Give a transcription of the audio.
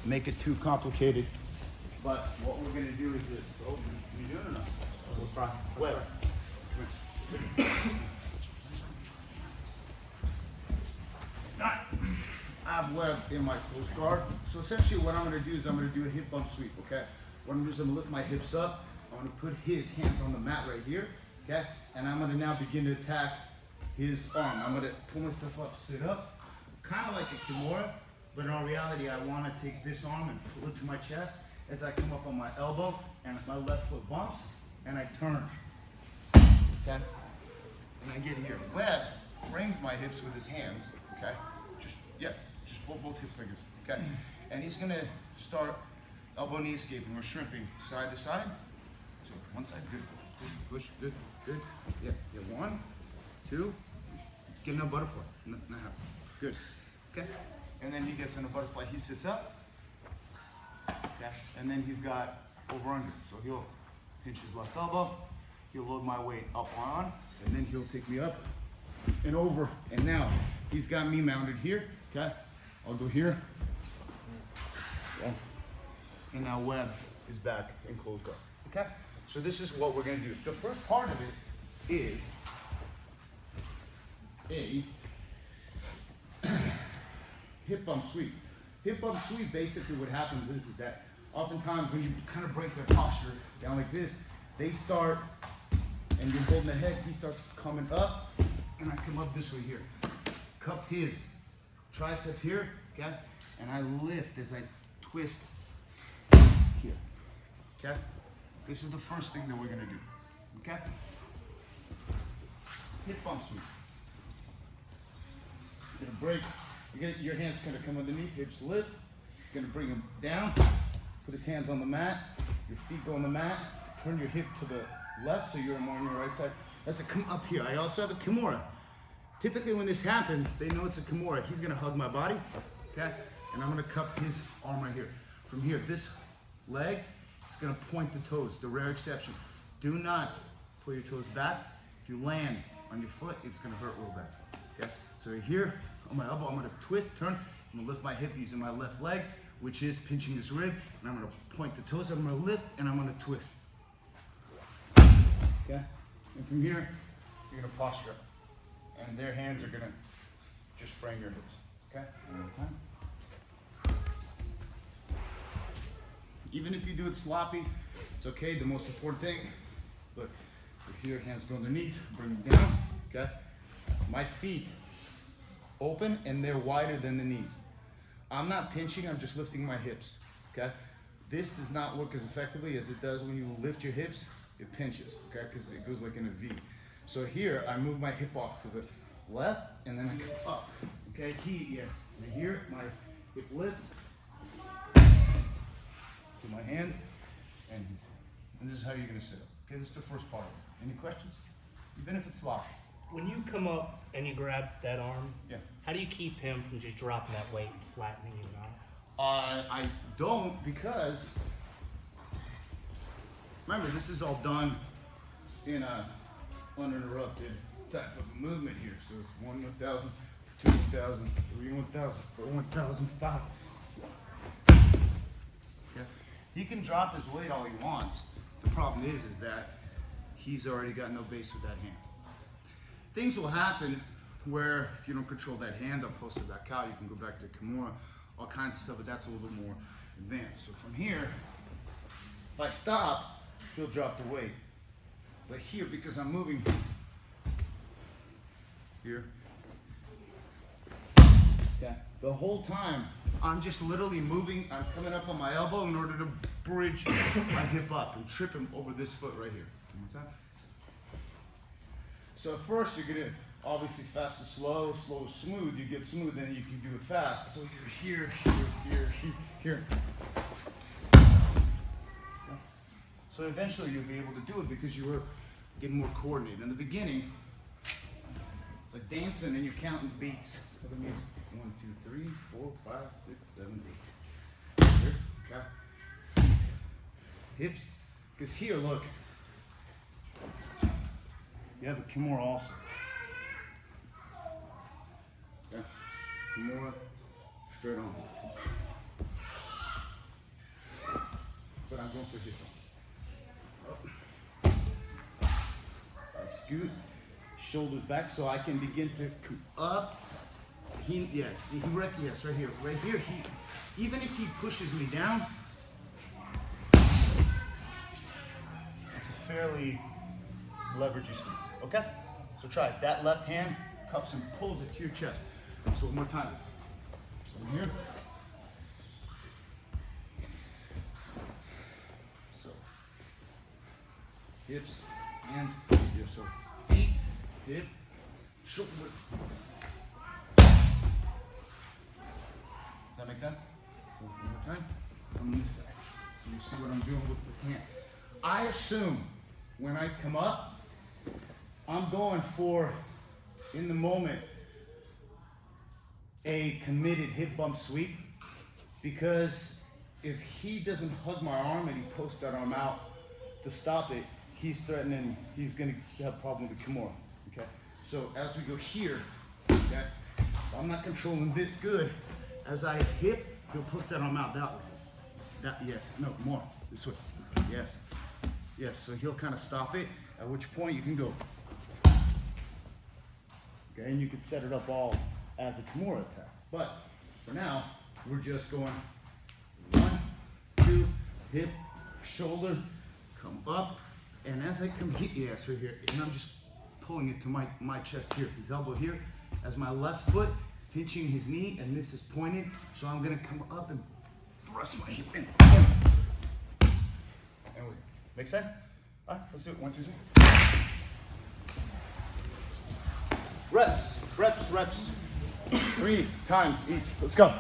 make it too complicated. But what we're gonna do is this. Oh, you doing or not? We'll try. Wait. Alright. I have web in my close guard. So essentially what I'm gonna do is I'm gonna do a hip bump sweep, okay? What I'm gonna do is I'm gonna lift my hips up. I'm gonna put his hands on the mat right here, okay? And I'm gonna now begin to attack his arm. I'm gonna pull myself up, sit up, kind of like a Kimura, but in all reality, I wanna take this arm and pull it to my chest as I come up on my elbow and my left foot bumps and I turn, okay? And I get here. Webb frames my hips with his hands, okay? Just both hips like this, okay? And he's gonna start elbow knee escaping or shrimping side to side. So one side, good, push, good. Yeah, 1, 2, get in a butterfly, not half, good, okay? And then he gets in a butterfly, he sits up, okay? And then he's got over under, so he'll pinch his left elbow, he'll load my weight up on, and then he'll take me up and over, and now he's got me mounted here, okay? I'll go here, okay? And now Webb is back in close guard, okay? So this is what we're gonna do. The first part of it is a hip bump sweep. Hip bump sweep, basically what happens is that oftentimes when you kind of break their posture down like this, they start, and you're holding the head, he starts coming up, and I come up this way here. Cup his tricep here, okay? And I lift as I twist here, okay? This is the first thing that we're gonna do, okay? Hip bump sweep. You're gonna break, your hands gonna come underneath, hips lift. You're gonna bring them down, put his hands on the mat, your feet go on the mat, turn your hip to the left so you're more on your right side. That's a come up here. I also have a Kimura. Typically when this happens, they know it's a Kimura. He's gonna hug my body, okay? And I'm gonna cup his arm right here. From here, this leg, it's gonna point the toes, the rare exception. Do not pull your toes back. If you land on your foot, it's gonna hurt real bad, okay? So here, on my elbow, I'm gonna twist, turn, I'm gonna lift my hip using my left leg, which is pinching this rib, and I'm gonna point the toes, I'm gonna lift, and I'm gonna twist. Okay? And from here, you're gonna posture up. And their hands are gonna just frame your hips, okay? One more time. Even if you do it sloppy, it's okay. The most important thing, look, here, hands go underneath, bring them down, okay? My feet open and they're wider than the knees. I'm not pinching, I'm just lifting my hips, okay? This does not work as effectively as it does when you lift your hips, it pinches, okay? Because it goes like in a V. So here, I move my hip off to the left and then I go up, okay? Yes. And here, my hip lifts. To my hands and his hand. And this is how you're gonna sit up. Okay, this is the first part of it. Any questions? Even if it's sloppy. When you come up and you grab that arm, yeah, how do you keep him from just dropping that weight and flattening you out? I don't, because remember, this is all done in a uninterrupted type of movement here. So it's 1 1,000, 2 1,000, 3 1,000, 4 1,000, 5. He can drop his weight all he wants. The problem is that he's already got no base with that hand. Things will happen where if you don't control that hand, I'll post it back out, you can go back to Kimura, all kinds of stuff, but that's a little bit more advanced. So from here, if I stop, he'll drop the weight. But here, because I'm moving here, okay, the whole time, I'm just literally moving, I'm coming up on my elbow in order to bridge my hip up and trip him over this foot right here. So at first you're gonna, obviously fast and slow, slow and smooth, you get smooth, then you can do it fast. So you're here, here. So eventually you'll be able to do it because you were getting more coordinated. In the beginning, it's like dancing and you're counting beats of the music. 1, 2, 3, 4, 5, 6, 7, 8. Here, okay. Hips, because here, look, you have a Kimura also. Okay, Kimura, straight on. scoot, shoulders back, so I can begin to come up. Yes, right here. Right here, even if he pushes me down, it's a fairly leveragey sweep, okay? So try it. That left hand cups and pulls it to your chest. So one more time. From here. So, hips, hands, here. So feet, hip, shoulder. Does that make sense? So one more time. On this side. So you see what I'm doing with this hand. I assume when I come up, I'm going for, in the moment, a committed hip bump sweep, because if he doesn't hug my arm and he posts that arm out to stop it, he's threatening, he's gonna have a problem with the Kimura, okay? So as we go here, okay, I'm not controlling this good. As I hip, he'll push that arm out that way. Yes, no, more, this way, yes. Yes, so he'll kind of stop it, at which point you can go. Okay, and you can set it up all as a Kimura attack. But for now, we're just going 1, 2, hip, shoulder, come up, and as I come here, yes, right here, and I'm just pulling it to my chest here, his elbow here, as my left foot pinching his knee, and this is pointed, so I'm gonna come up and thrust my hip in. And we, make sense? All right, let's do it. 1, 2, 3. Reps. 3 times each. Let's go.